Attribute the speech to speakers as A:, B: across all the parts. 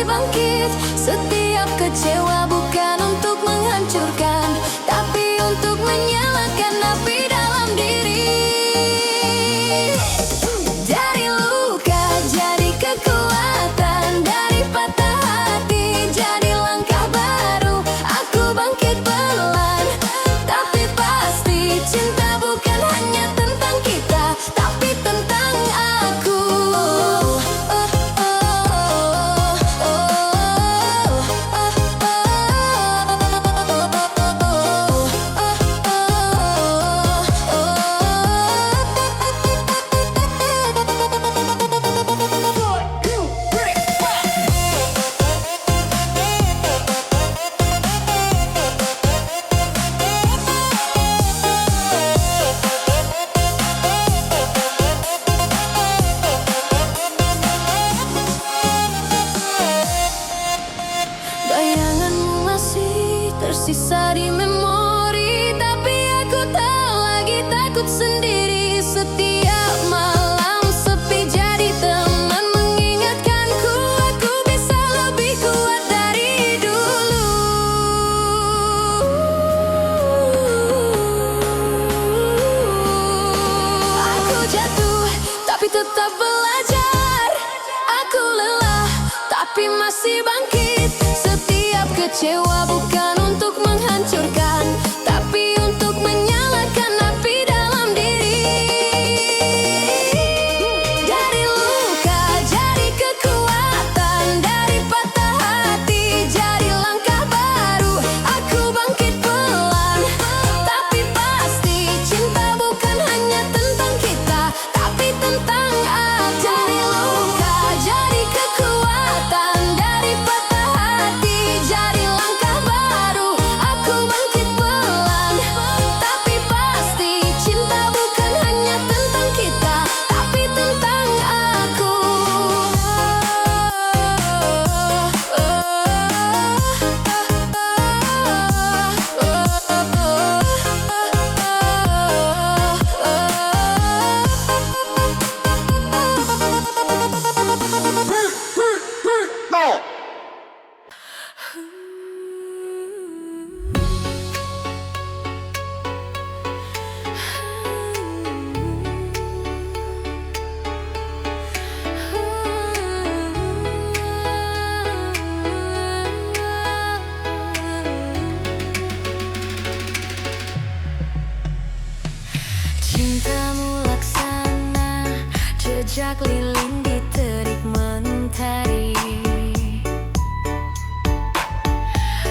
A: masih bangkit. Setiap kecewa bukan untuk menghancurkan, tapi untuk menyalakan api dalam diri. Dari luka jadi kekuatan, dari patah hati jadi langkah baru. Aku bangkit pelan, tapi pasti cinta bukan hanya tentang kita, tapi tentang aku. Bayanganmu masih tersisa di memori, tapi aku tak lagi takut sendiri. Setiap malam sepi jadi teman mengingatkanku, aku bisa lebih kuat dari dulu. Aku jatuh tapi tetap belajar. Aku lelah tapi masih bangkit. Setiap kecewa bukan untuk menghancurkan, tapi untuk menyalakan api dalam diri. Dari luka jadi kekuatan, dari patah hati jadi langkah baru. Aku bangkit pelan, tapi pasti cinta bukan hanya tentang kita, tapi tentang aku. Dari luka jadi kekuatan, dari patah hati jadi langkah baru. Aku bangkit pelan, tapi pasti cinta bukan hanya tentang kita, tapi tentang aku. Cintamu laksana jejak lilin di terik mentari,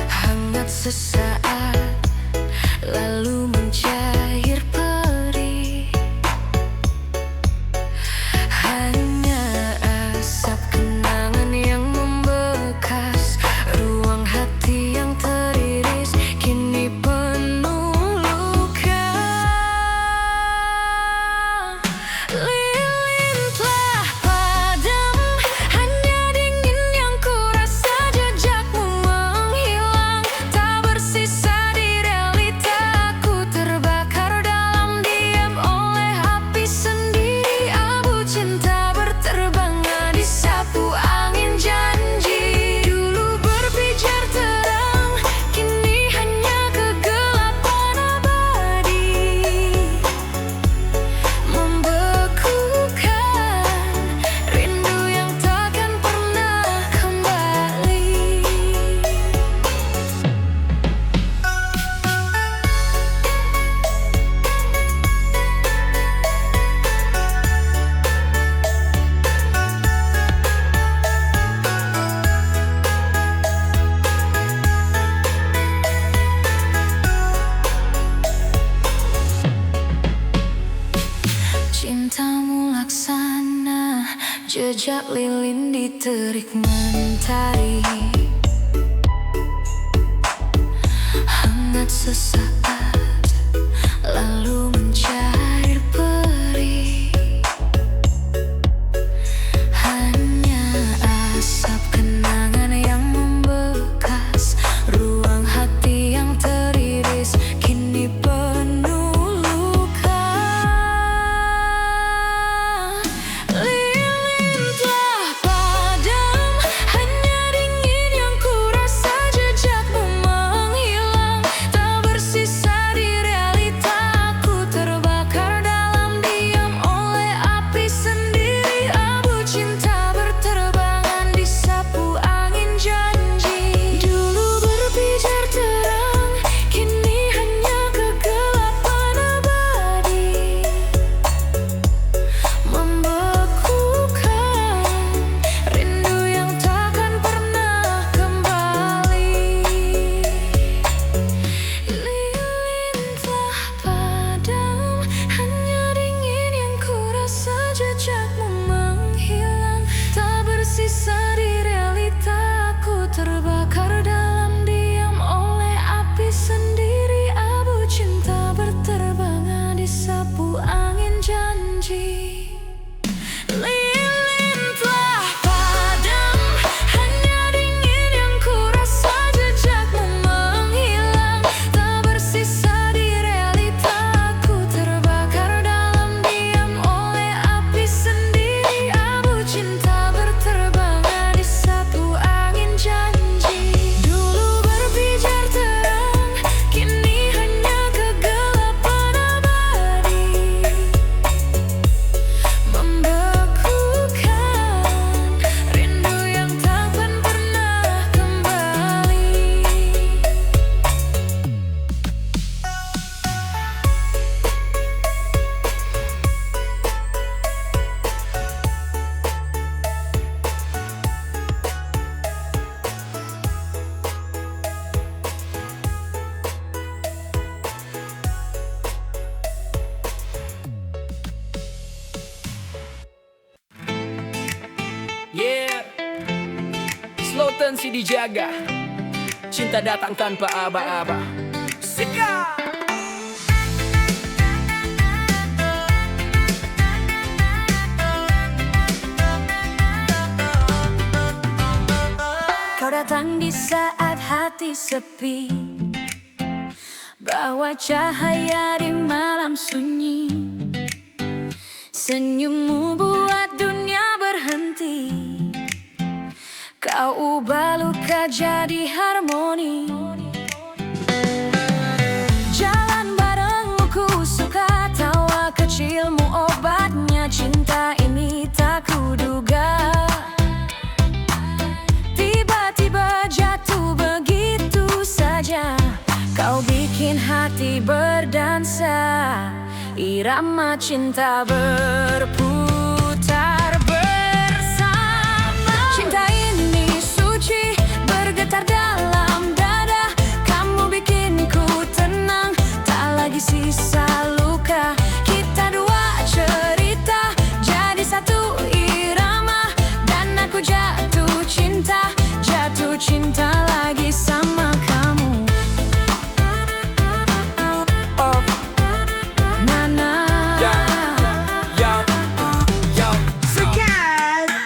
A: hangat sesaat lalu mencair perih. Hanya asap kenangan yang membekas, ruang hati yang teriris kini penuh luka. Lilin telah padam, hanya dingin yang kurasa. Jejakmu menghilang, tak bersisa di realita. Aku terbakar dalam diam oleh api sendiri. Abu cinta berterbangan disapu angin janji. Dulu berpijar terang, kini hanya kegelapan abadi. Membekukan rindu yang takkan pernah kembali. Cintamu laksana jejak lilin di terik mentari, hangat sesaat lalu mencair perih. Hanya asap kenangan yang membekas, ruang hati yang teriris kini penuh luka. Lilin telah padam, hanya dingin
B: tensi dijaga, cinta datang tanpa aba-aba. Sika!
A: Kau datang di saat hati sepi, bawa cahaya di malam sunyi. Senyummu buat dunia berhenti, kau ubah luka jadi harmoni. Jalan barengmu ku suka, tawa kecilmu obatnya. Cinta ini tak kuduga, tiba-tiba jatuh begitu saja. Kau bikin hati berdansa, irama cinta berputar bersama. Cinta ini suci, bergetar dalam dada. Kamu bikin ku tenang, tak lagi sisa luka. Kita dua cerita, jadi satu irama. Dan aku jatuh cinta lagi sama kamu.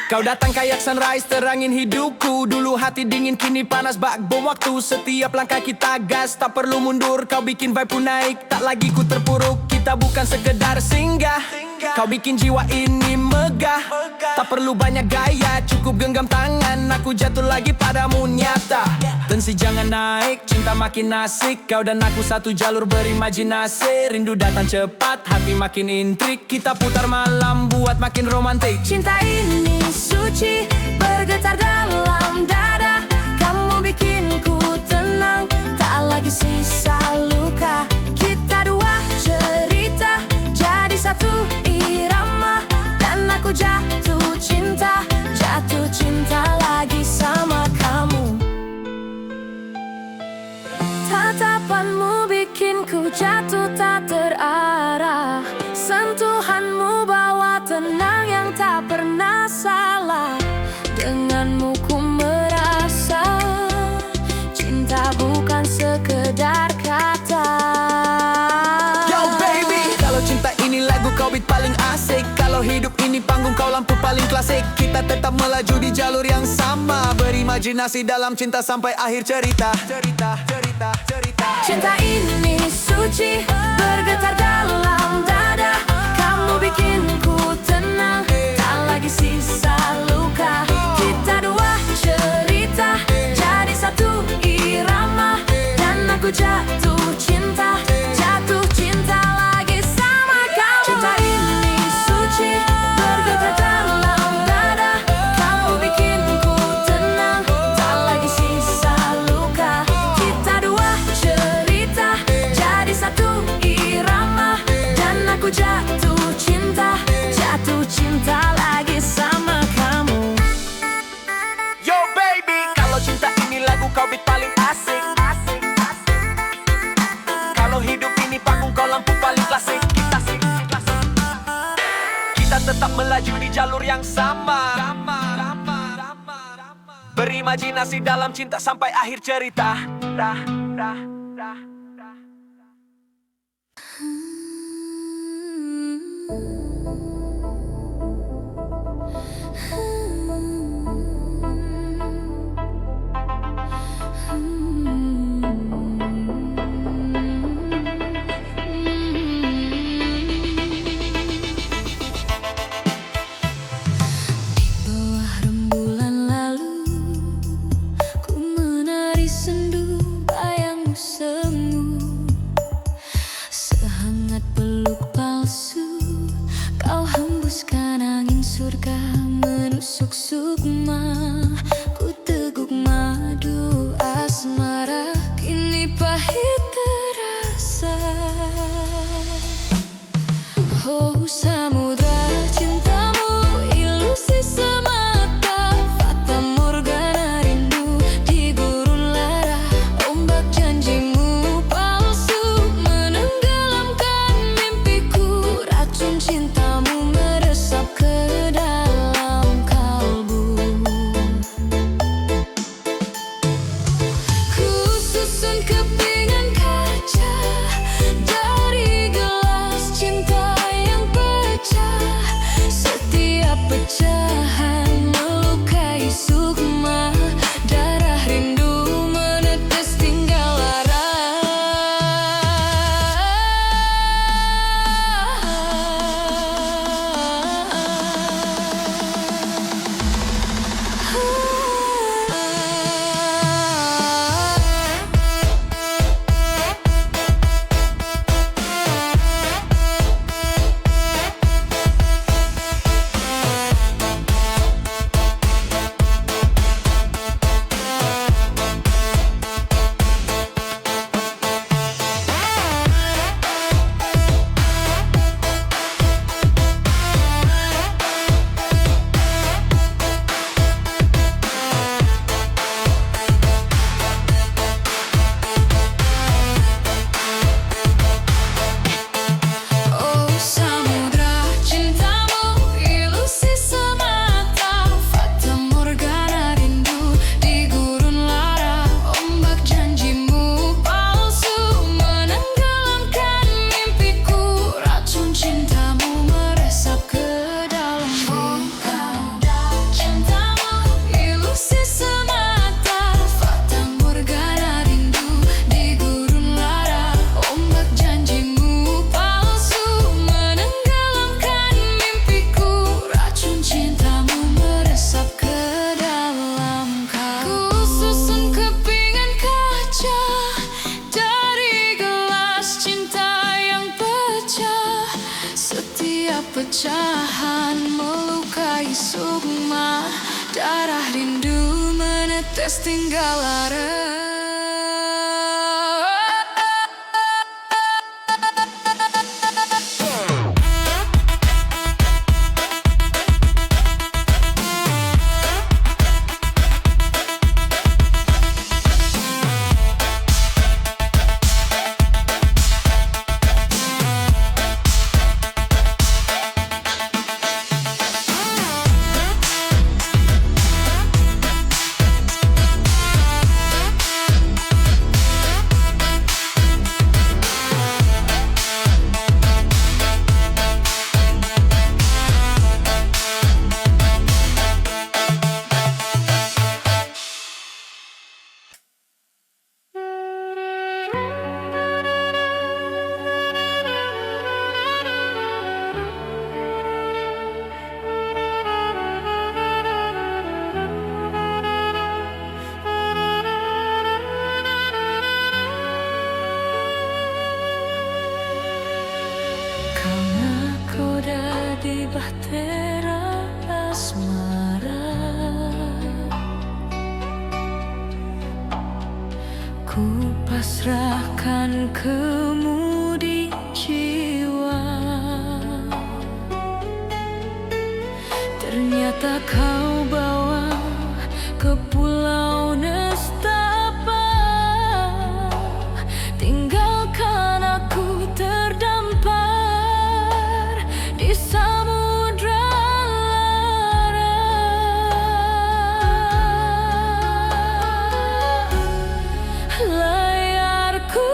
B: Kau datang kayak sunrise, terangin hidupku. Dulu hati dingin, kini panas bak bom waktu. Setiap langkah kita gas, tak perlu mundur. Kau bikin vibe ku naik, tak lagi ku terpuruk. Kita bukan sekedar singgah, kau bikin jiwa ini megah. Tak perlu banyak gaya, cukup genggam tangan. Aku jatuh lagi padamu nyata. Tensi jangan naik, cinta makin asik. Kau dan aku satu jalur berimajinasi. Rindu datang cepat, hati makin intrik. Kita putar malam buat makin romantik.
A: Cinta ini suci, bergetar dalam dada. Kamu bikin ku tenang, tak lagi sisa luka. Kita dua cerita, jadi satu irama. Dan aku jatuh cinta lagi sama kamu. Tatapanmu bikin ku jatuh tak terarah. Sentuhanmu bawa tenang yang tak pernah salah. Denganmu ku merasa cinta bukan sekedar kata.
B: Yo baby, kalau cinta ini lagu kau beat paling asik. Kalau hidup ini panggung kau lampu paling klasik. Kita tetap melaju di jalur yang sama, berimajinasi dalam cinta sampai akhir cerita.
A: Cinta ini suci, bergetar dalam dada. Kamu bikin ku tenang, tak lagi sisa luka. Kita dua cerita, jadi satu irama. Dan aku jatuh cinta lagi sama kamu. Cinta ini suci, bergetar dalam dada. Kamu bikin ku tenang, tak lagi sisa luka. Kita dua cerita, jadi satu irama. Dan aku jatuh cinta lagi sama kamu.
B: Yo baby, kalau cinta ini lagu kau beat paling asik. Kalau hidup ini panggung kau lampu paling klasik. Kita tetap melaju di jalur yang sama, berimajinasi dalam cinta sampai akhir cerita.
A: Menusuk sukma, ku teguk madu asmara. Kini pahit terasa. Oh samudra cintamu, ilusi semata. Fata morgana rindu di gurun lara. Ombak janjimu palsu, menenggelamkan mimpiku. Racun cintamu meresap ke dalam kalbu. pecahan melukai sukma, darah rindu menetes tinggal lara. Oh samudra cintamu ilusi semata, fata morgana rindu di gurun lara. Ombak janjimu palsu menenggelamkan mimpiku, racun cintamu meresap ke dalam cintamu ilusi semata, fata morgana rindu di gurun lara. Ombak janjimu palsu menenggelamkan mimpiku, racun cintamu meresap ke dalam kau. Ku susun kepingan kaca dari gelas cinta yang pecah. Setiap pecahan melukai sukma, darah rindu menetes tinggal lara. Di bahtera asmara, ku pasrahkan kemudi jiwa. Ternyata kau bawa ke pulau nestapa, tinggalkan aku terdampar di samudra lara. Layarku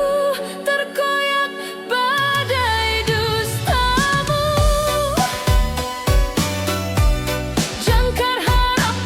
A: terkoyak badai dustamu, jangkar harap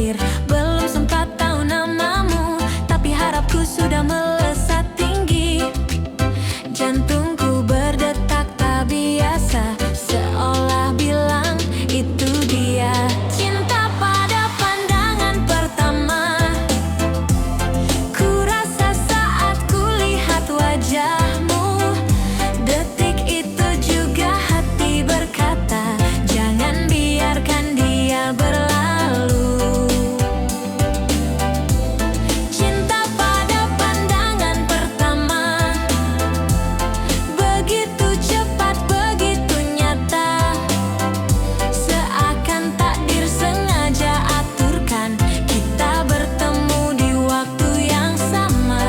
A: hadir. Belum sempat tahu namamu, tapi harapku sudah melesat tinggi. Jantungku berdetak tak biasa, seolah bilang itu dia. Cinta pada pandangan pertama, ku rasa saat ku lihat wajahmu. Detik itu juga hati berkata, jangan biarkan dia berlalu. Cinta pada pandangan pertama, begitu cepat, begitu nyata, seakan takdir sengaja aturkan kita bertemu di waktu yang sama.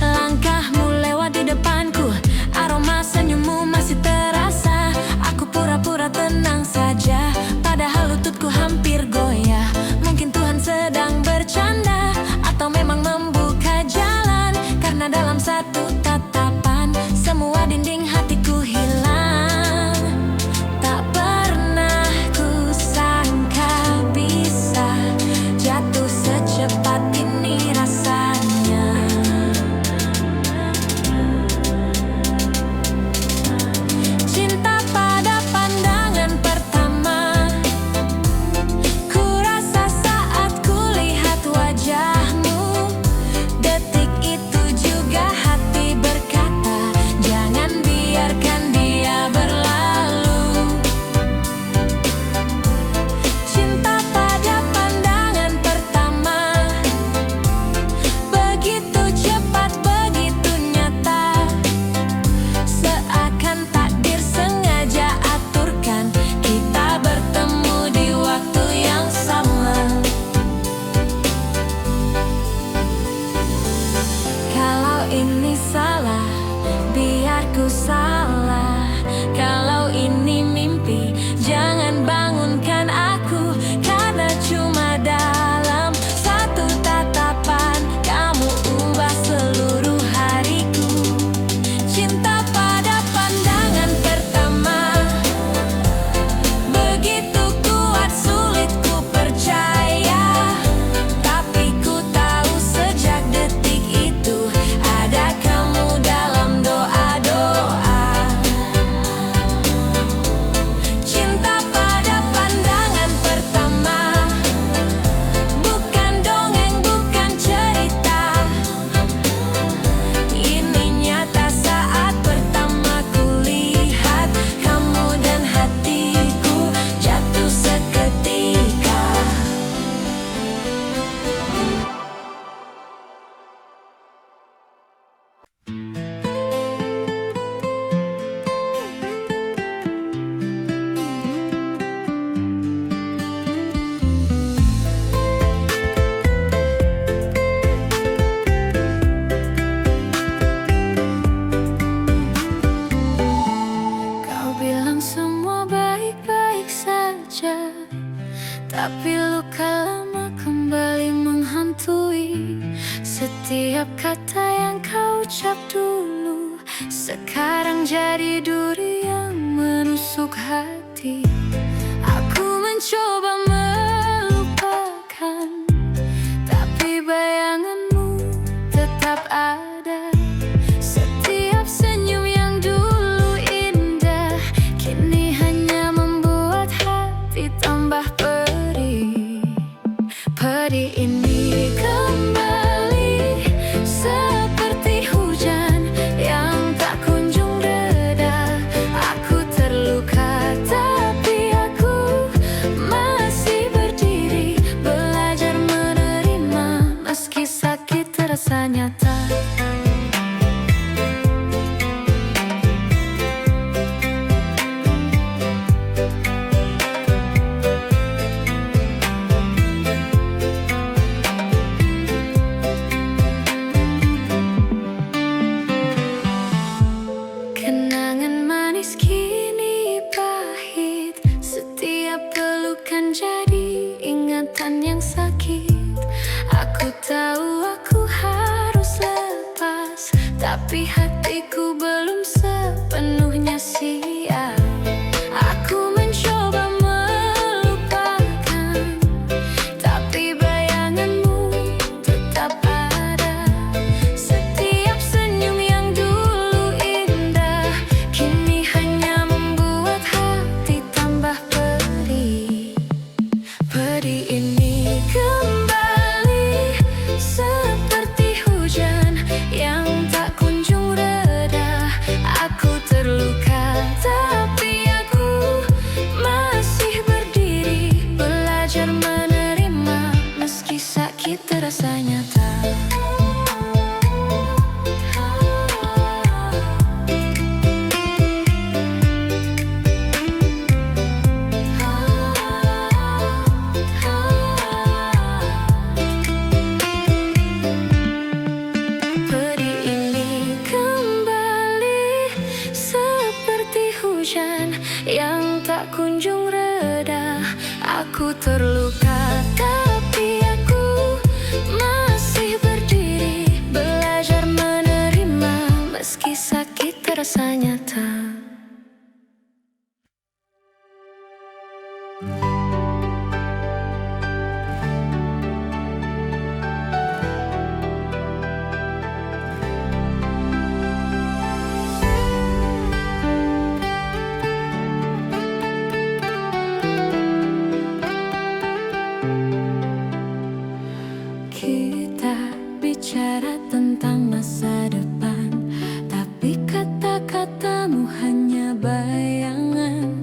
A: Langkahmu lewat di depanku, aroma senyummu masih terasa. Aku pura-pura tenang saja, padahal lututku hampir goyah. Mungkin Tuhan sedang bercanda, atau memang membuka jalan. Karena dalam satu tatapan, semua dinding hatiku hilang. Tak pernah ku sangka bisa jatuh secepat ini rasanya. Cinta pada pandangan pertama, ku rasa saat ku lihat wajahmu. Detik itu juga hati berkata, jangan biarkan dia berlalu. Cinta pada pandangan pertama, begitu cepat, begitu nyata, seakan takdir sengaja aturkan kita bertemu di waktu yang sama. Kalau ini salah, biar ku salah. Kalau ini mimpi, jangan bangunkan aku. Karena cuma dalam satu tatapan, kamu ubah seluruh hariku. Cinta pada pandangan pertama, begitu kuat, sulit ku percaya. Tapi ku tahu sejak detik itu, ada kamu dalam doa-doa. Cinta pada pandangan pertama, bukan dongeng, bukan cerita. Ini nyata saat pertama ku lihat kamu, dan hatiku jatuh seketika. Kau bilang semua baik-baik saja, tapi luka lama kembali menghantui. Setiap kata yang kau ucap dulu, sekarang jadi duri yang menusuk hati. Aku mencoba melupakan, tapi bayanganmu tetap ada. Setiap senyum yang dulu indah, kini hanya membuat hati tambah perih. Pedih ini kembali seperti hujan yang tak kunjung reda. Aku terluka, tapi aku masih berdiri, belajar menerima meski sakit terasa nyata. Kenangan manis kini pahit, setiap pelukan jadi ingatan yang sakit. Aku tahu aku harus lepas, tapi hatiku belum sepenuhnya siap. Aku mencoba tak kunjung reda. Aku terluka tapi aku masih berdiri, belajar menerima meski sakit terasa nyata. Kita bicara tentang masa depan, tapi kata-katamu hanya bayangan.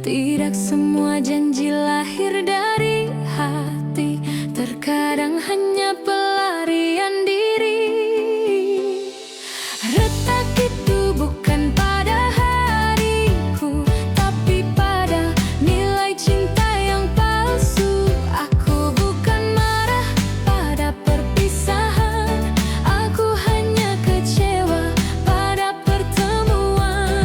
A: Tidak semua janji lahir dari hati, terkadang hanya pelarian diri. Retak itu bukan pada hariku, tapi pada nilai cinta yang palsu. Aku bukan marah pada perpisahan, aku hanya kecewa pada pertemuan.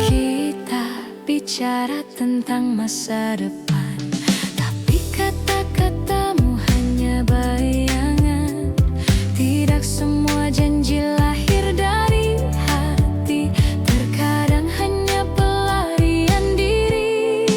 A: Kita bicara tentang masa depan, tapi kata-katamu hanya bayangan. Tidak semua janji lahir dari hati, terkadang hanya pelarian diri.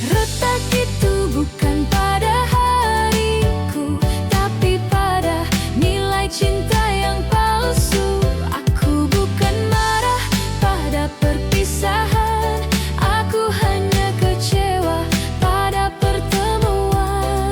A: Retak itu bukan pada hariku, tapi pada nilai cinta yang palsu. Aku bukan marah pada perpisahan, aku hanya kecewa pada pertemuan.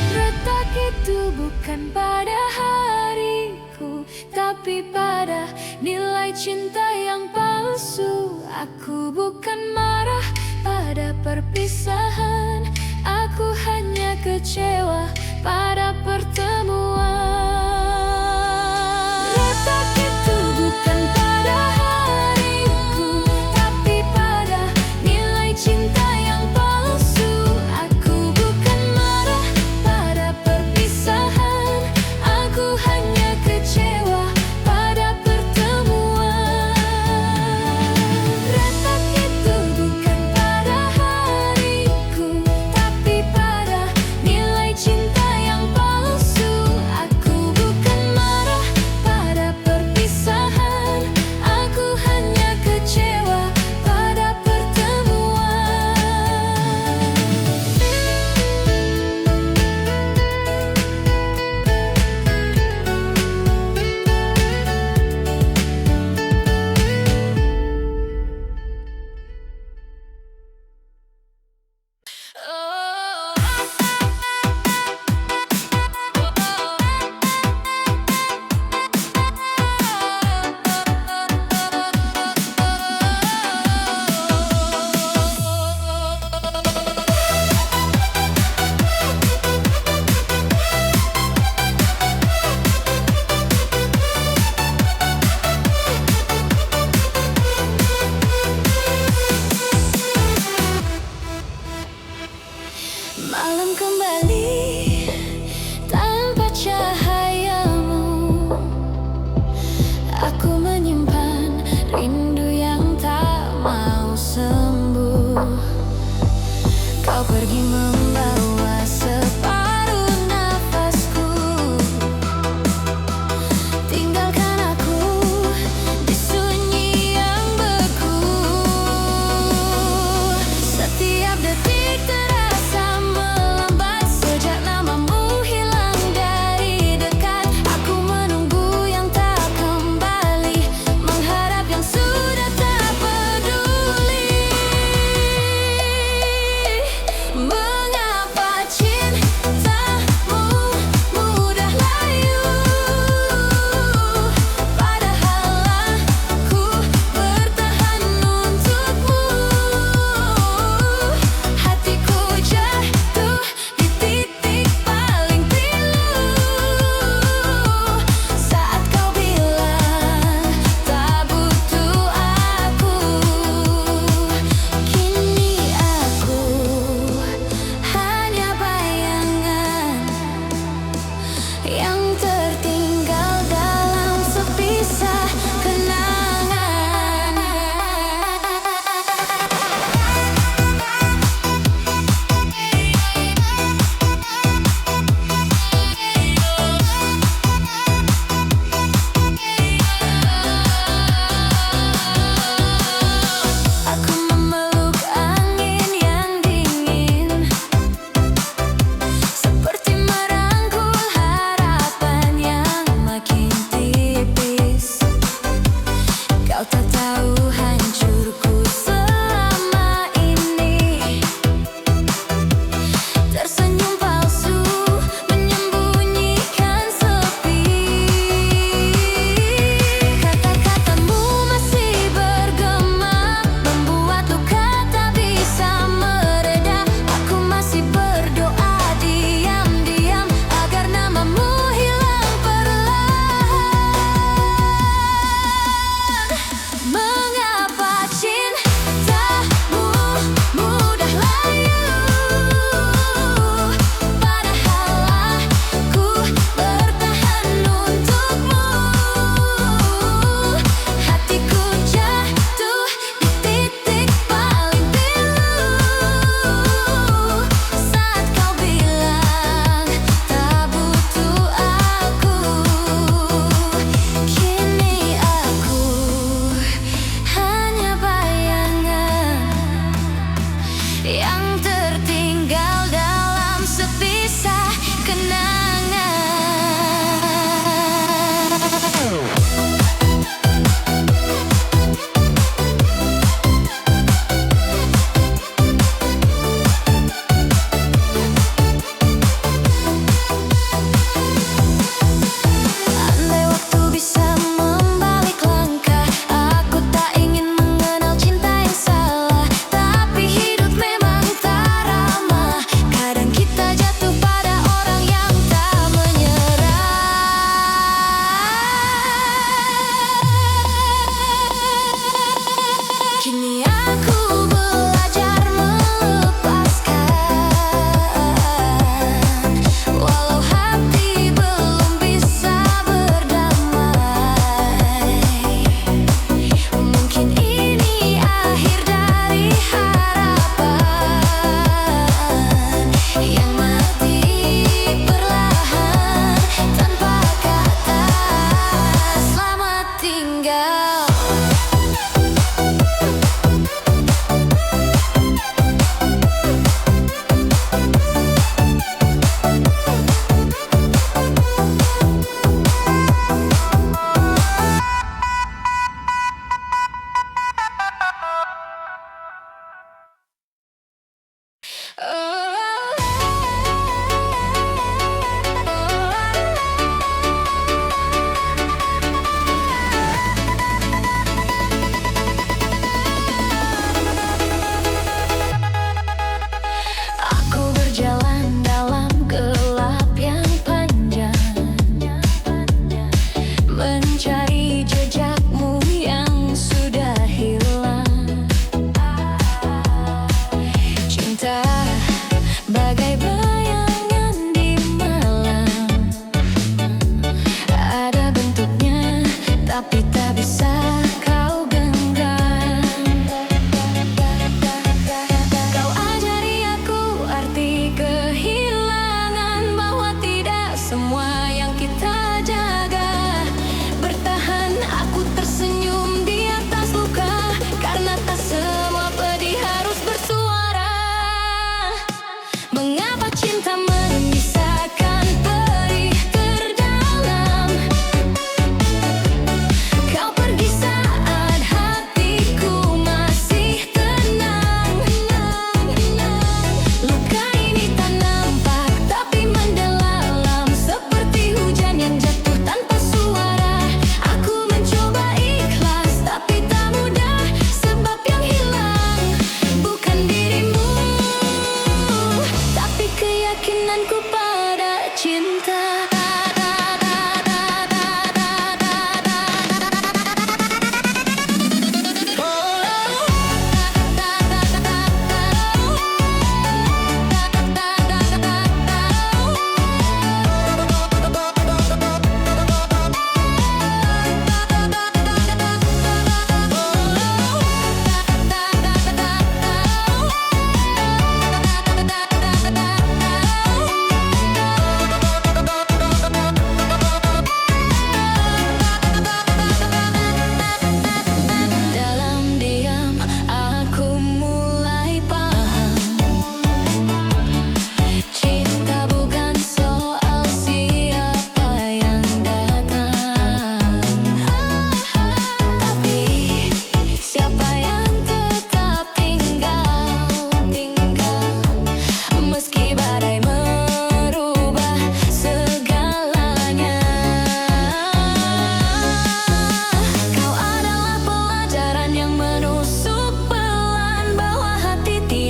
A: Retak itu bukan pada hariku, tapi pada nilai cinta yang palsu. Aku bukan marah pada perpisahan, aku hanya kecewa pada pertemuan. Retak itu bukan pada hariku, tapi pada nilai cinta yang palsu. Aku bukan marah pada perpisahan, aku hanya kecewa pada pertemuan. Retak itu bukan pada hariku, tapi pada nilai cinta yang palsu. Aku bukan marah pada perpisahan, aku hanya kecewa pada pertemuan. Malam kembali tanpa cahayamu, aku menyimpan rindu yang tak mau sembuh. Kau pergi membawa separuh nafasku, tinggalkan aku di sunyi yang beku. Setiap detik terasa melambat sejak namamu hilang dari dekat. Aku menunggu yang tak kembali, mengharap yang sudah tak peduli. Mengapa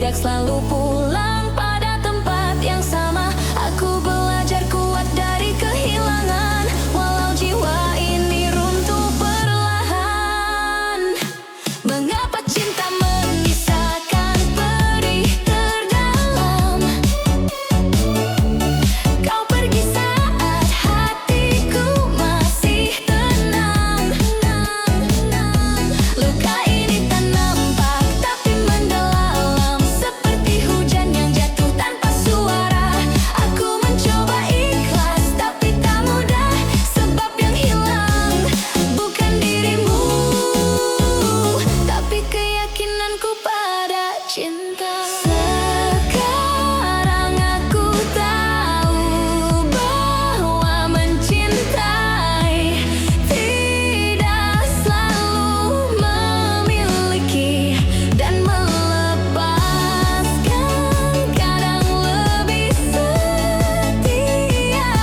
A: zodiak selalu pulang pada tempat yang sama. Aku belajar kuat dari kehilangan, walau jiwa ini runtuh perlahan. Mengapa cinta menyisakan perih terdalam? Kau pergi saat hatiku masih tenang. Luka ini tak nampak tapi mendalam, seperti hujan yang jatuh tanpa suara. Aku mencoba ikhlas tapi tak mudah, sebab yang hilang bukan dirimu, tapi keyakinanku pada cinta. Sekarang aku tahu bahwa mencintai tidak selalu memiliki dan melepaskan. Kadang lebih setia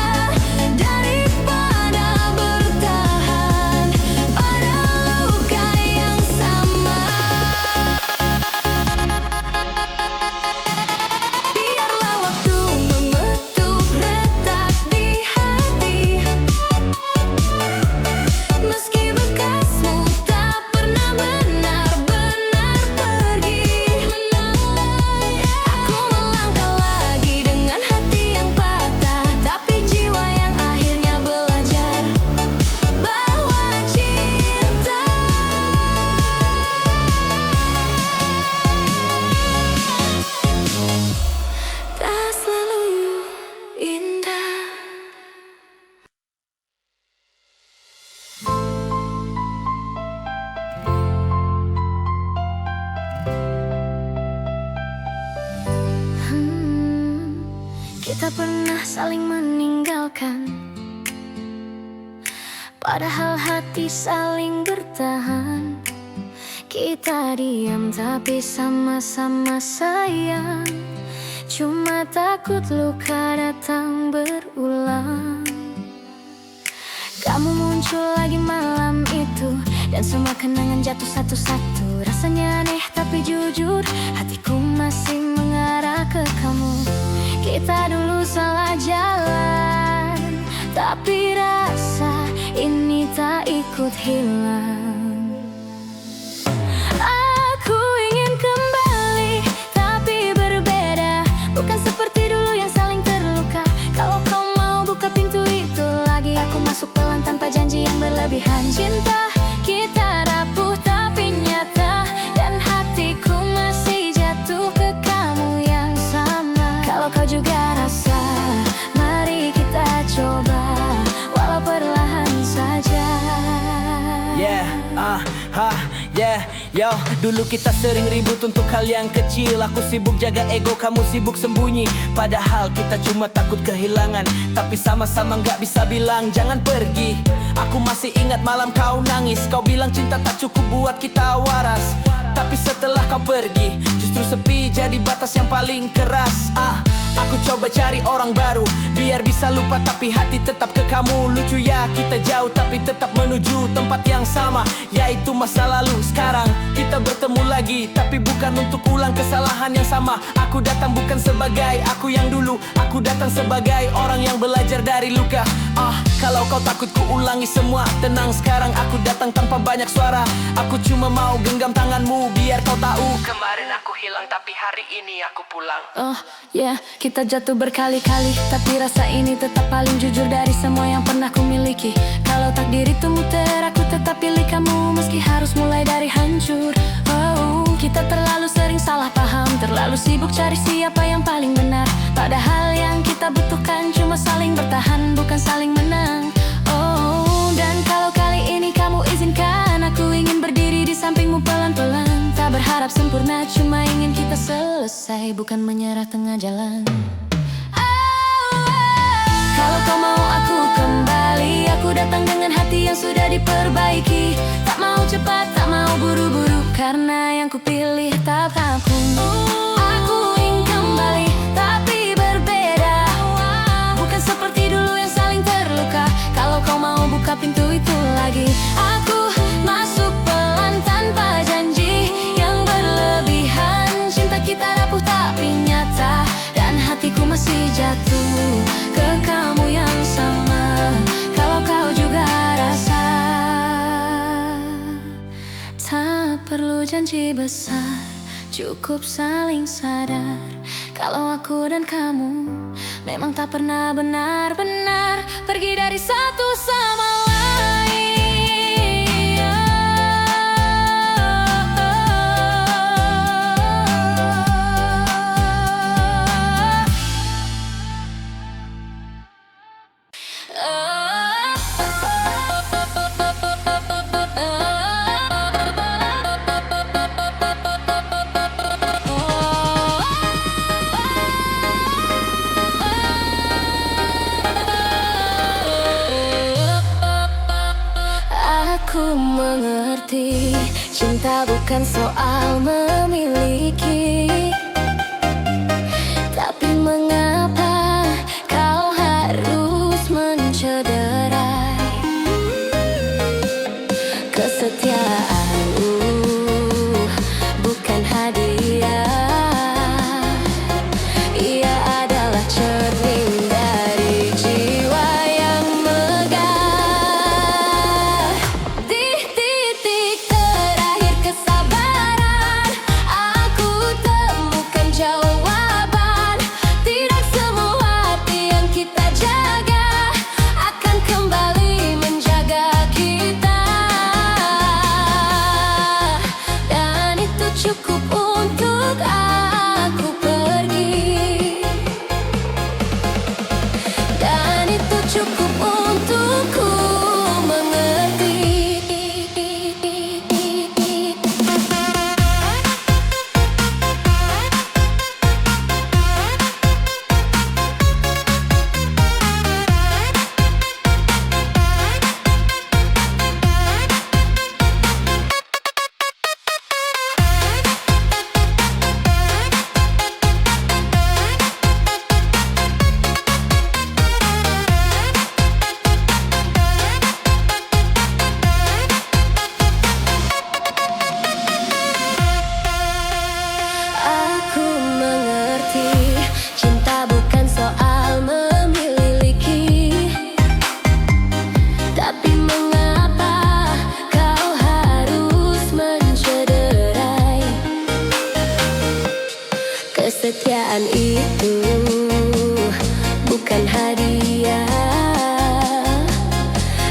A: daripada bertahan pada luka yang sama. Biarlah waktu mengetuk retak di hati, meski bekasmu tak pernah benar-benar pergi. Aku melangkah lagi dengan hati yang patah, tapi jiwa yang akhirnya belajar bahwa cinta tak selalu indah. Kita pernah saling meninggalkan, padahal hati saling bertahan. Kita diam tapi sama-sama sayang, cuma takut luka datang berulang. Kamu muncul lagi malam itu, dan semua kenangan jatuh satu-satu. Rasanya aneh tapi jujur, hatiku masih mengarah ke kamu. Kita dulu salah jalan, tapi rasa ini tak ikut hilang. Aku ingin kembali, tapi berbeda, bukan seperti dulu yang saling terluka. Kalau kau mau buka pintu itu lagi, aku masuk pelan tanpa janji yang berlebihan. Cinta kita rapuh tapi nyata, dan hatiku masih jatuh ke kamu yang sama. Kalau kau juga rasa, mari kita coba, walau perlahan saja.
B: Yo, dulu kita sering ribut untuk hal yang kecil. Aku sibuk jaga ego, kamu sibuk sembunyi. Padahal kita cuma takut kehilangan, tapi sama-sama gak bisa bilang jangan pergi. Aku masih ingat malam kau nangis, kau bilang cinta tak cukup buat kita waras. Tapi setelah kau pergi, justru sepi jadi batas yang paling keras. Aku coba cari orang baru, biar bisa lupa tapi hati tetap ke kamu. Lucu ya, kita jauh tapi tetap menuju tempat yang sama, yaitu masa lalu. Sekarang kita bertemu lagi, tapi bukan untuk ulang kesalahan yang sama. Aku datang bukan sebagai aku yang dulu, aku datang sebagai orang yang belajar dari luka. Kalau kau takut ku ulangi semua, tenang sekarang aku datang tanpa banyak suara. Aku cuma mau genggam tanganmu biar kau tahu, kemarin aku hilang tapi hari ini aku pulang.
A: Kita jatuh berkali-kali, tapi rasa ini tetap paling jujur dari semua yang pernah ku miliki. Kalau takdir itu muter, aku tetap pilih kamu, meski harus mulai dari hancur. Kita terlalu sering salah paham, terlalu sibuk cari siapa yang paling benar. Padahal yang kita butuhkan cuma saling bertahan, bukan saling menang. Dan kalau kali ini kamu izinkan, aku ingin berdiri di sampingmu pelan-pelan. Tak berharap sempurna, cuma ingin kita selesai, bukan menyerah tengah jalan. Kalau kau mau aku kembali, aku datang dengan hati yang sudah diperbaiki. Tak mau cepat, tak mau buru-buru, karena yang kupilih tak aku. Aku ingin kembali, tapi berbeda, bukan seperti dulu yang saling terluka. Kalau kau mau buka pintu itu lagi, aku masuk pelan tanpa janji yang berlebihan. Cinta kita rapuh janji besar, cukup saling sadar kalau aku dan kamu memang tak pernah benar-benar pergi dari satu sama lain. Aku mengerti, cinta bukan soal memiliki. Tapi mengapa kau harus mencederai kesetiaanmu? Bukan hadiah, ia adalah cermin dari jiwa yang megah. Di titik terakhir kesabaran, aku temukan jawaban. Tidak semua hati yang kita jaga akan kembali menjaga kita. Dan itu cukup untuk aku pergi. Dan itu cukup untukku mengerti. Aku mengerti, cinta bukan soal memiliki. Tapi mengapa kau harus mencederai kesetiaan itu? Bukan hadiah,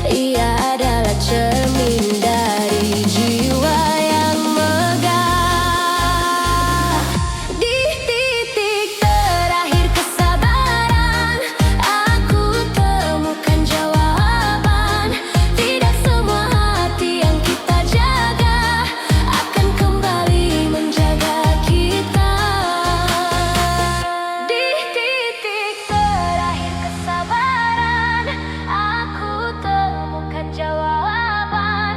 A: ia adalah cermin dari jiwa yang megah. Di titik terakhir kesabaran, aku temukan jawaban. Tidak semua hati yang kita jaga akan kembali menjaga kita. Di titik terakhir kesabaran, aku temukan jawaban.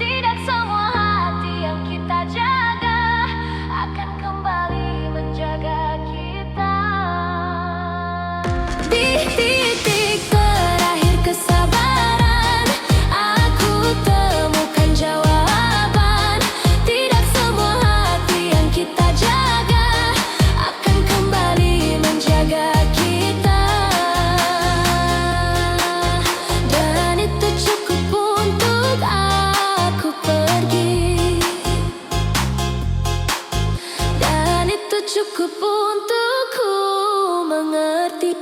A: Tidak semua hati yang kita jaga akan kembali menjaga kita. Di titik terakhir kesabaran, aku temukan jawaban. Tidak semua hati yang kita jaga akan kembali menjaga kita. Dan itu cukup untuk aku pergi. Dan itu cukup untukku mengerti.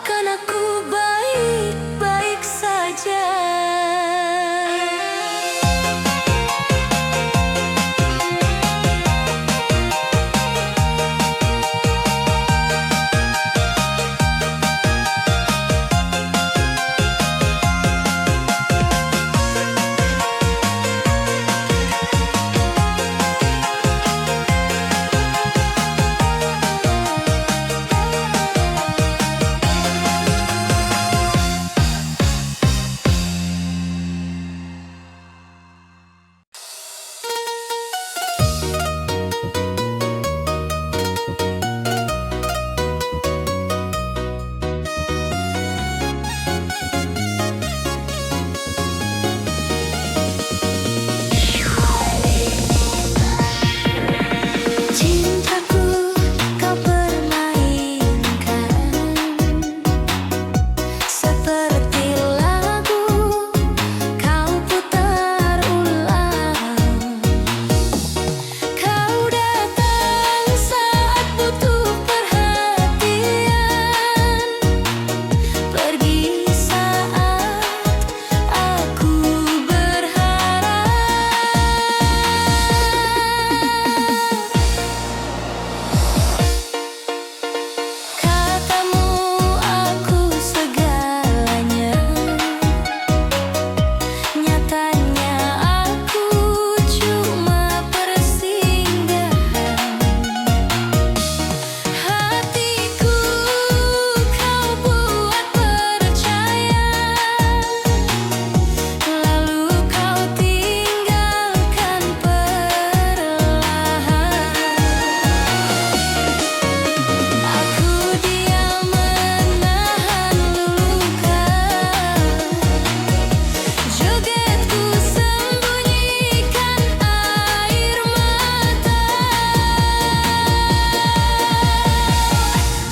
A: Kan aku baik-baik saja. Cintaku kau permainkan seperti lagu kau putar ulang. Kau datang saat butuh perhatian, pergi saat aku berharap. Katamu aku segalanya, nyatanya aku cuma persinggahan. Hatiku kau buat percaya, lalu kau tinggalkan perlahan. Aku diam menahan luka, jogetku sembunyikan air mata.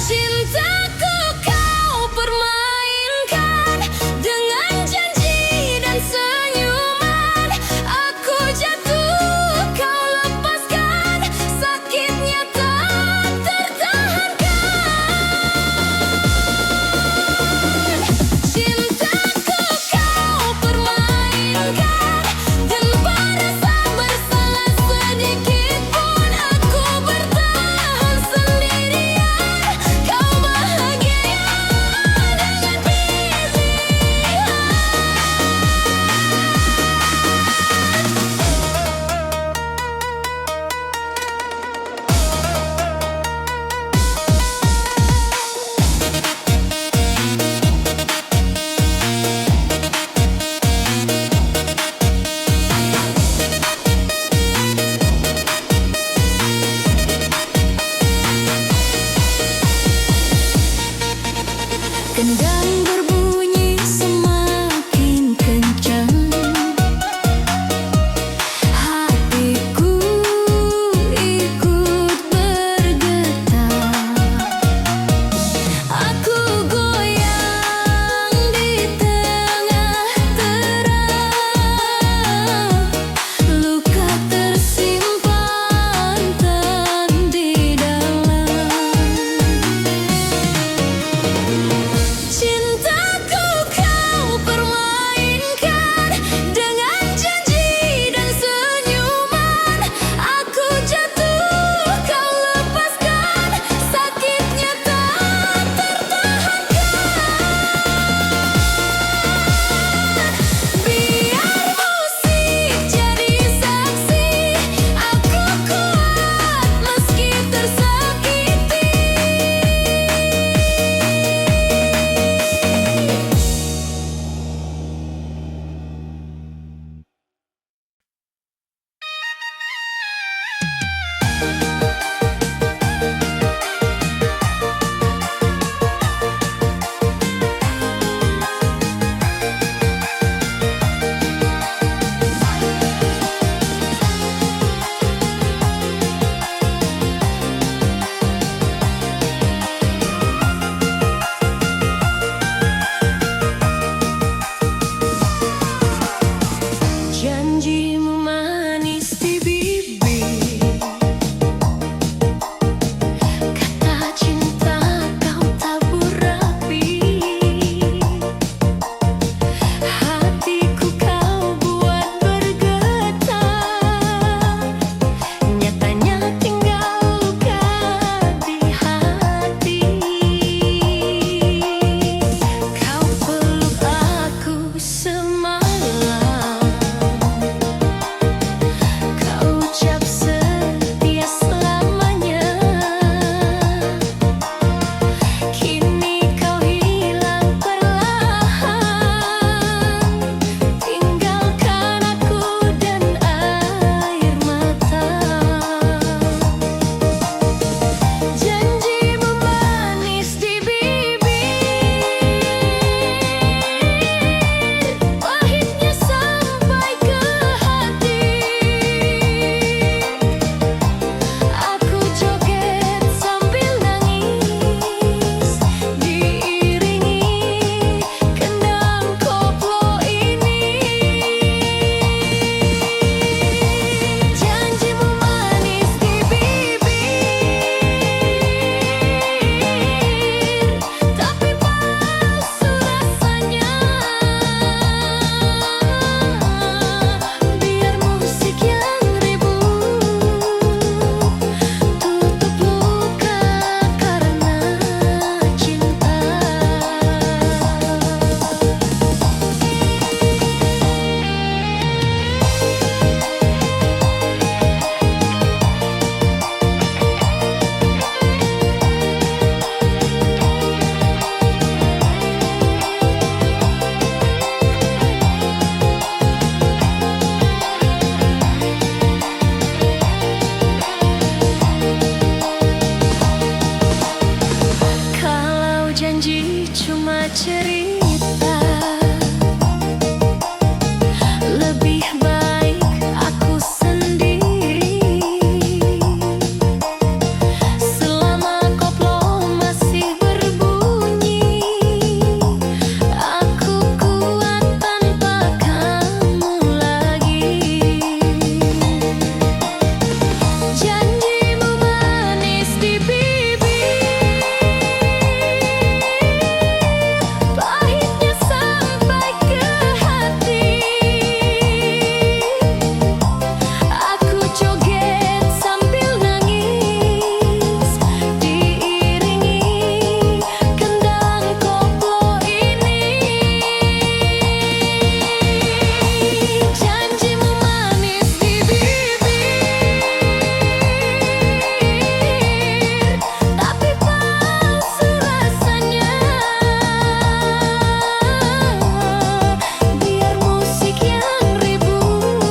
A: Cintaku kau permainkan dengan janji dan senyuman. Aku jatuh kau lepaskan, sakitnya tak tertahankan. Cintaku kau permainkan, dan merasa bersalah sedikit pun aku bertahan sendirian. Kau bahagia dengan pilihan. Gendang berbunyi semakin kencang, hatiku ikut bergetar. Aku goyang di tengah terang, luka tersimpan di dalam. Cinta cuma cerita. Lebih baik aku sendiri. Selama koplo masih berbunyi, aku kuat tanpa kamu lagi. Janjimu manis di bibir, pahitnya sampai ke hati. Aku joget sambil nangis, diiringi kendang koplo ini. Janjimu manis di bibir, tapi palsu rasanya. Biar musik yang ribut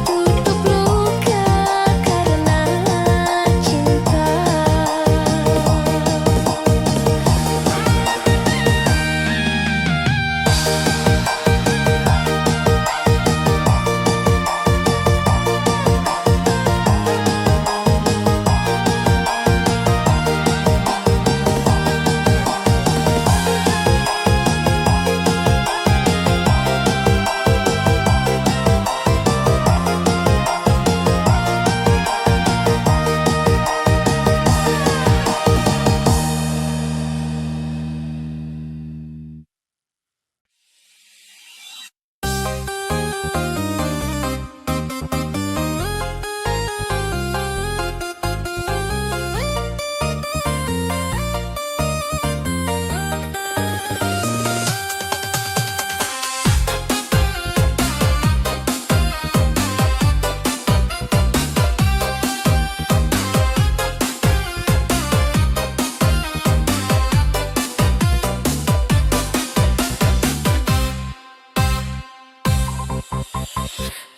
A: tutup luka karena cinta.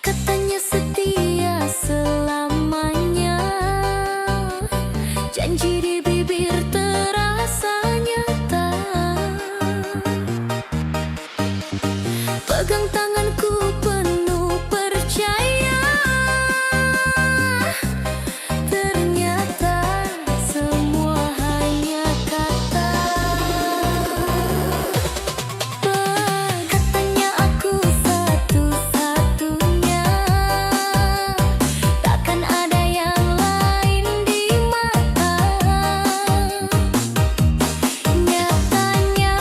A: Katanya setia selamanya, janji di bibir terasa nyata. Pegang tanganku penuh percaya, ternyata semua hanya kata. Katanya aku satu-satunya, takkan ada yang lain di mata. Nyatanya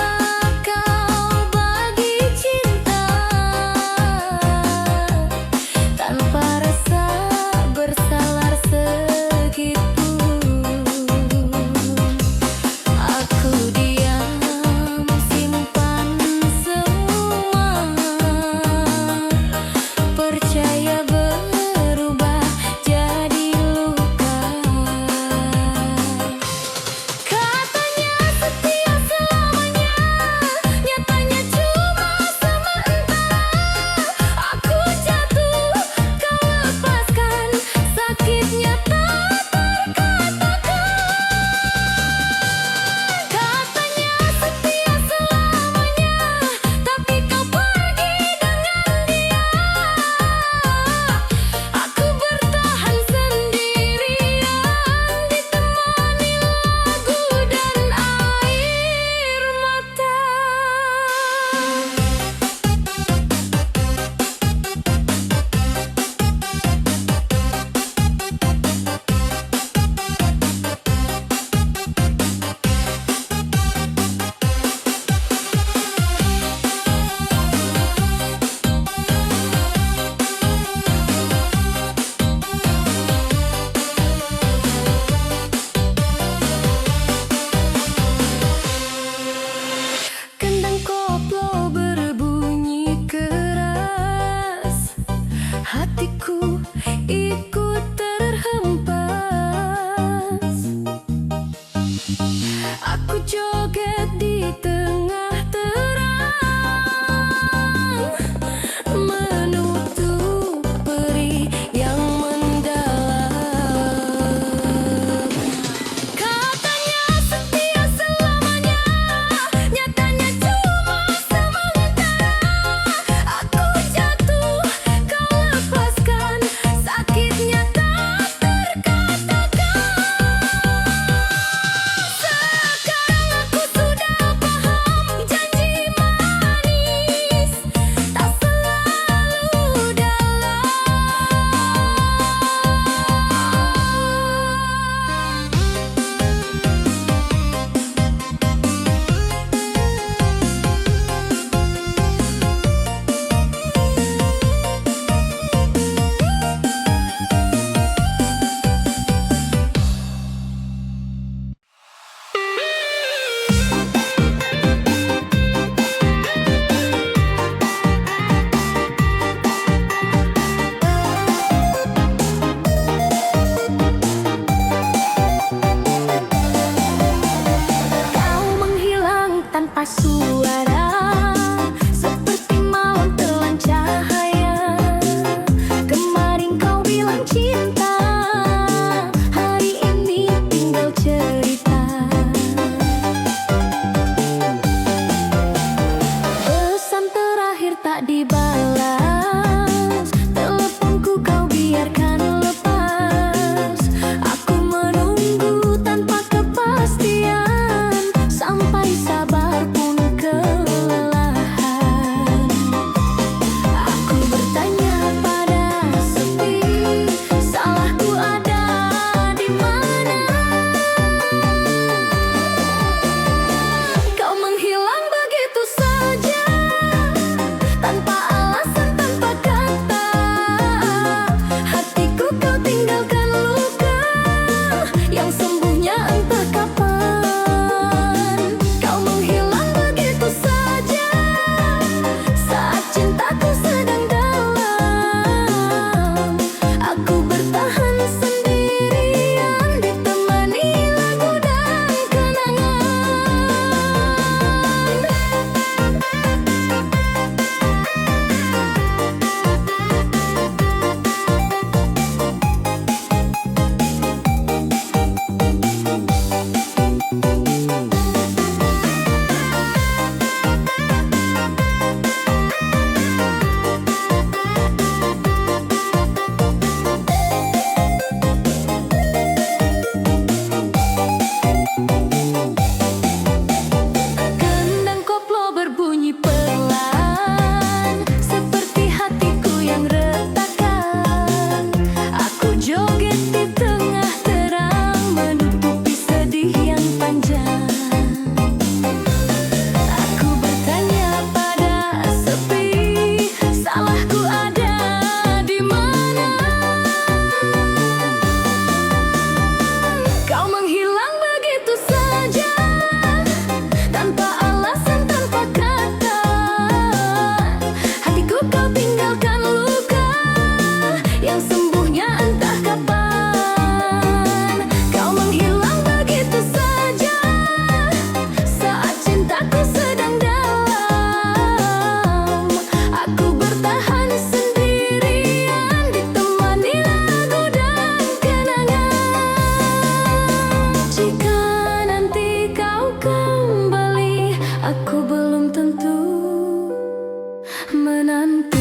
A: kau bagi cinta tanpa rasa bersalah segitu. Aku diam simpan semua, percaya berubah jadi luka. Katanya setia selamanya, nyatanya cuma sementara. Aku jatuh, kau lepaskan, sakitnya tak terkatakan. Katanya setia selamanya, tapi kau pergi dengan dia. Aku bertahan sendirian, ditemani lagu dan air mata. Kendang koplo berbunyi keras, hatiku ikut terhempas. Aku joget di tengah terang, menutup perih yang mendalam. Katanya setia selamanya, tanpa suara, seperti malam telan cahaya. Kemarin kau bilang cinta, hari ini tinggal cerita. Pesan terakhir tak dibalas, teleponku kau biarkan lepas. Aku menunggu tanpa kepastian, sampai sabar pun kelelahan. Aku bertanya pada sepi, salahku ada di mana? Kau menghilang begitu saja, tanpa alasan, tanpa kata. Hatiku kau tinggalkan luka, yang sembuhnya entah kapan. Kau menghilang begitu saja, saat cintaku sedang dalam. Aku bertahan sendirian, ditemani lagu dan kenangan. Gendang koplo berbunyi pelan, seperti hatiku yang retakan. Aku joget di tengah terang, menutupi sedih yang panjang. Aku bertanya pada sepi, salahku ada di mana? Kau menghilang begitu saja, tanpa alasan, tanpa kata. Hatiku kau tinggalkan luka, yang sembuhnya entah kapan. Kau menghilang begitu saja, saat cintaku sedang dalam. Aku bertahan sendirian, ditemani lagu dan kenangan. Jika nanti kau kembali, aku belum tentu menanti.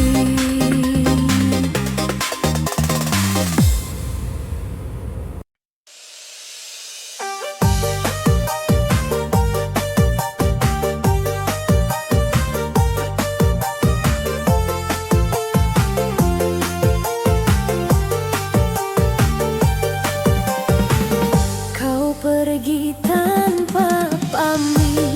A: Kau pergi tanpa pamit,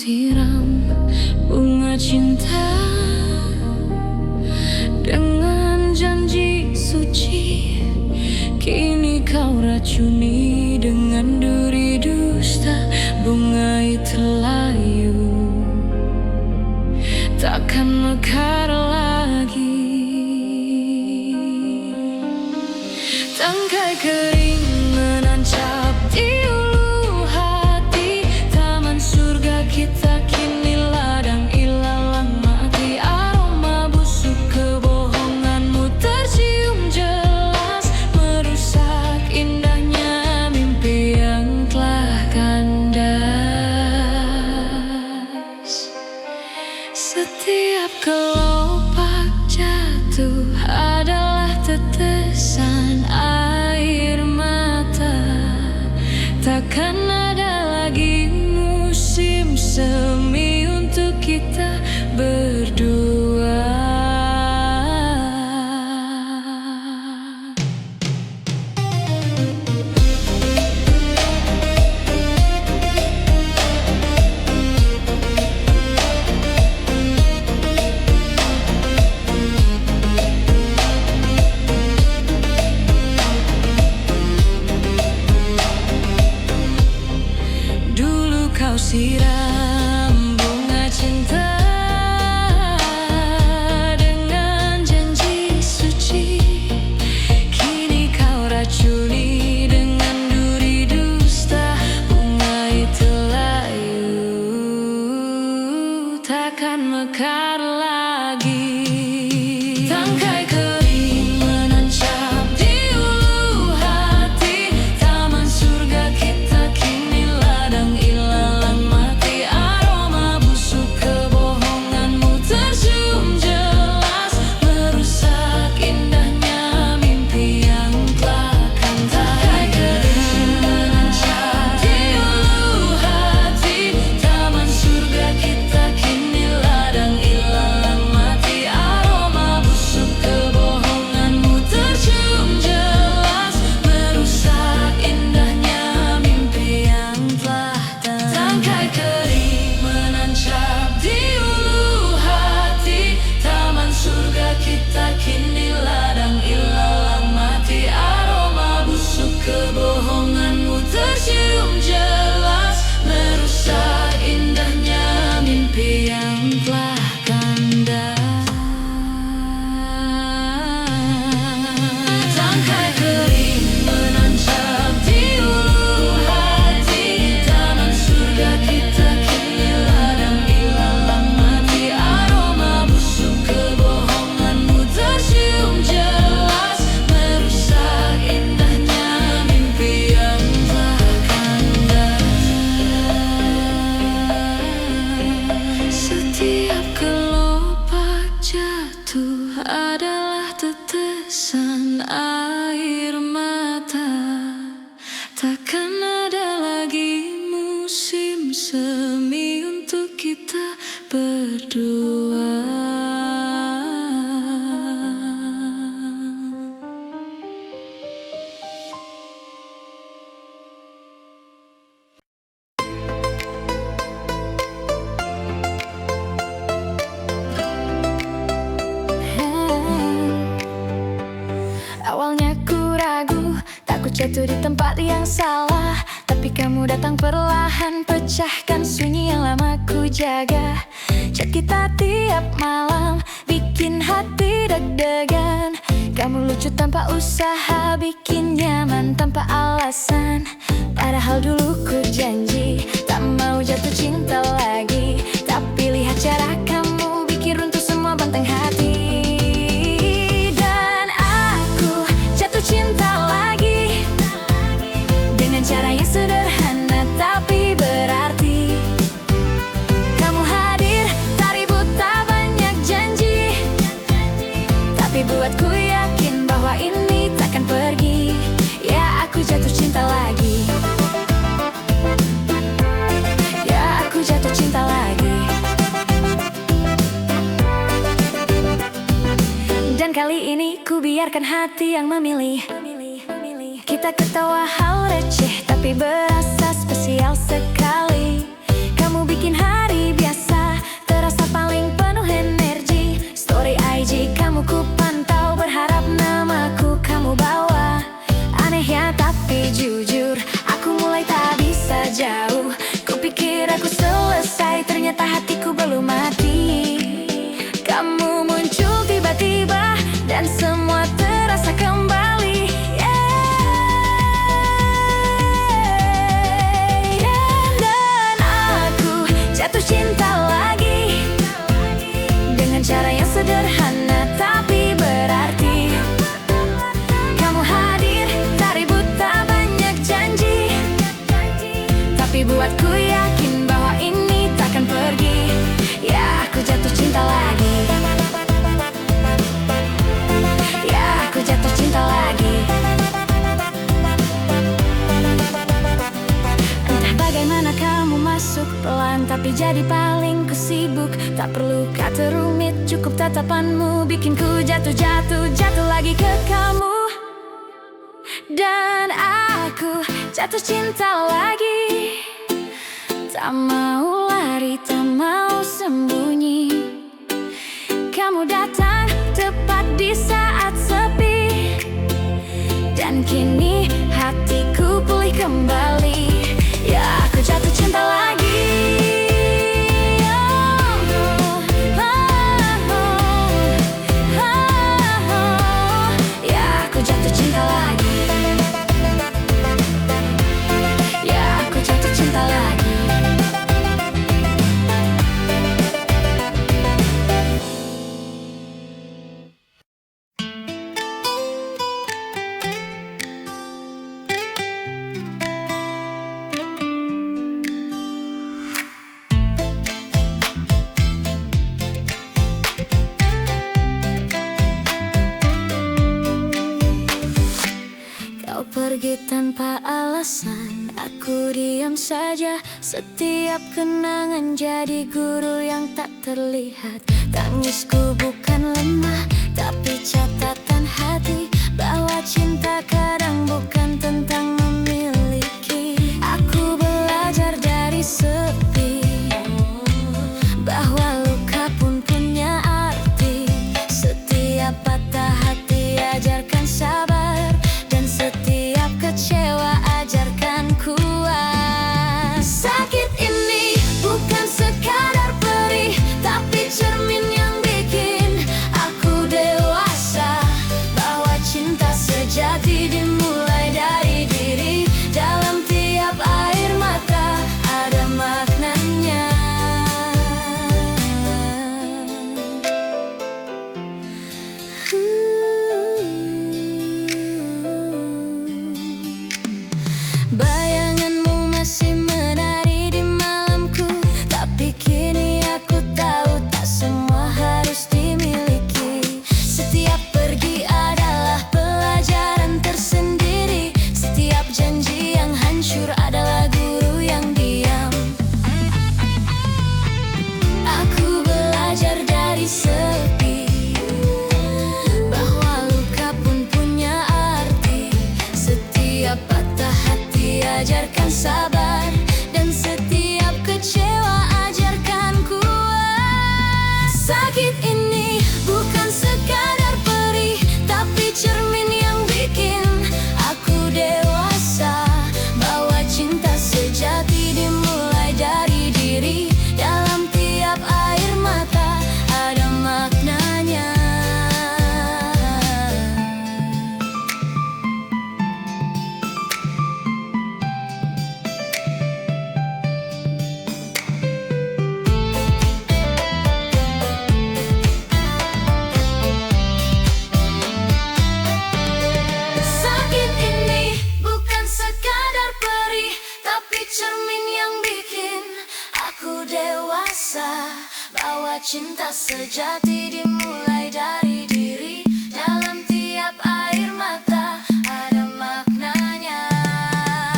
A: siram bunga cinta dengan janji suci. Kini kau racuni dengan duri dusta. Bunga itu layu, takkan mekar lagi. Tangkai kering menancap di ulu hati. Taman surga kita kini ladang ilalang mati. Aroma busuk kebohonganmu tercium jelas, merusak indahnya mimpi yang telah kandas. Setiap kelopak jatuh adalah tetesan air mata. Takkan ada lagi musim semi untuk kita berdua. Kau siram bunga cinta dengan janji suci. Kini kau racuni dengan duri dusta. Bunga itu layu, takkan mekar lagi. Tangkai kering menancap di ulu hati. Taman surga kita kini ladang ilalang mati. Aroma busuk kebohonganmu tercium jelas, merusak indahnya mimpi yang telah kandas. Tangkai kering menancap di ulu hati. Taman surga kita kini ladang ilalang mati. Aroma busuk kebohonganmu tercium jelas, merusak indahnya mimpi yang telah kandas. Tangkai kering menancap di ulu hati. Taman surga kita kini ladang ilalang mati. Aroma busuk kebohonganmu tercium jelas, merusak indahnya mimpi yang telah kandas. Tangkai kering menancap di ulu hati. Taman surga kita kini ladang ilalang mati. Aroma busuk kebohonganmu tercium jelas, merusak indahnya mimpi yang telah kandas. Setiap kelopak jatuh adalah tetesan air mata. Takkan ada lagi musim semi untuk kita berdua. Awalnya ku ragu, takut jatuh di tempat yang salah. Tapi kamu datang perlahan, pecahkan sunyi yang lama ku jaga. Chat kita tiap malam, bikin hati deg-degan. Kamu lucu tanpa usaha, bikin nyaman tanpa alasan. Padahal dulu ku janji, tak mau jatuh cinta lagi. Tapi lihat cara kamu, bikin runtuh semua benteng hati. Cinta lagi dengan cara yang sederhana tapi berarti. Kamu hadir, tak ribut, tak banyak janji. Tapi buatku yakin bahwa ini takkan pergi. Ya aku jatuh cinta lagi. Ya aku jatuh cinta lagi. Dan kali ini ku biarkan hati yang memilih. Kita ketawa hal receh tapi berasa spesial sekali. Kamu bikin hari muncul tiba-tiba dan semua terasa kembali. Dan aku jatuh cinta lagi dengan cara yang sederhana tapi berarti. Kamu hadir, tak ribut, tak banyak janji, tapi buatku yakin bahwa ini takkan pergi. Ya, aku jatuh cinta lagi. Ya, aku jatuh cinta lagi. Entah bagaimana kamu masuk pelan, tapi jadi paling kusibuk. Tak perlu kata rumit, cukup tatapanmu bikin ku jatuh lagi ke kamu. Dan aku jatuh cinta lagi. Tak mau lari, tak mau sembunyi. Kamu datang tepat di saat sepi, dan kini hatiku pulih kembali. Ya, aku jatuh cinta lagi. Ya, aku jatuh cinta lagi. Ya, aku jatuh cinta lagi. Kau pergi tanpa alasan, aku diam saja. Setiap kenangan jadi guru yang tak terlihat. Tangisku bukan lemah, tapi catatan hati bahwa cinta kadang bukan tentang memiliki. Aku belajar dari sepi, bahwa luka pun punya arti. Setiap patah hati ajarkan sabar, dan setiap kecewa ajarkan kuat. Sakit ini bukan sekadar perih, tapi cermin yang bikin aku dewasa. Bahwa cinta sejati dimulai dari diri. Dalam tiap air mata ada maknanya. Bayanganmu masih menari di malamku, tapi kini aku tahu tak semua harus dimiliki. Setiap pergi adalah pelajaran tersendiri. Setiap janji yang hancur adalah guru yang diam. Aku belajar dari sepi, bahwa luka pun punya arti. Setiap patah hati ajarkan sabar, dan setiap kecewa ajarkan kuat. Sakit ini bukan sekadar perih, tapi cermin yang bikin aku dewasa. Bahwa cinta sejati dimulai dari diri. Dalam tiap air mata ada maknanya. Sakit ini bukan sekadar perih, tapi cermin yang bikin aku dewasa. Bahwa cinta sejati dimulai dari diri. Dalam tiap air mata ada maknanya.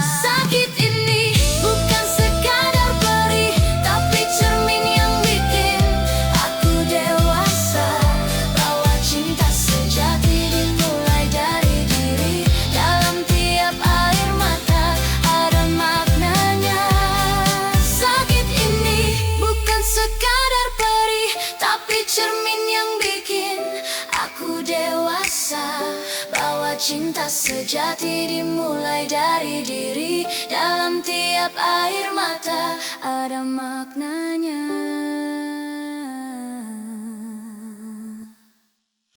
A: Sakit ini bukan sekadar perih, tapi cermin yang bikin aku dewasa. Bahwa cinta sejati dimulai dari diri. Dalam tiap air mata ada maknanya. Sakit ini bukan sekadar perih, tapi cermin yang bikin aku dewasa. Bahwa cinta sejati dimulai dari diri. Dalam tiap air mata ada maknanya.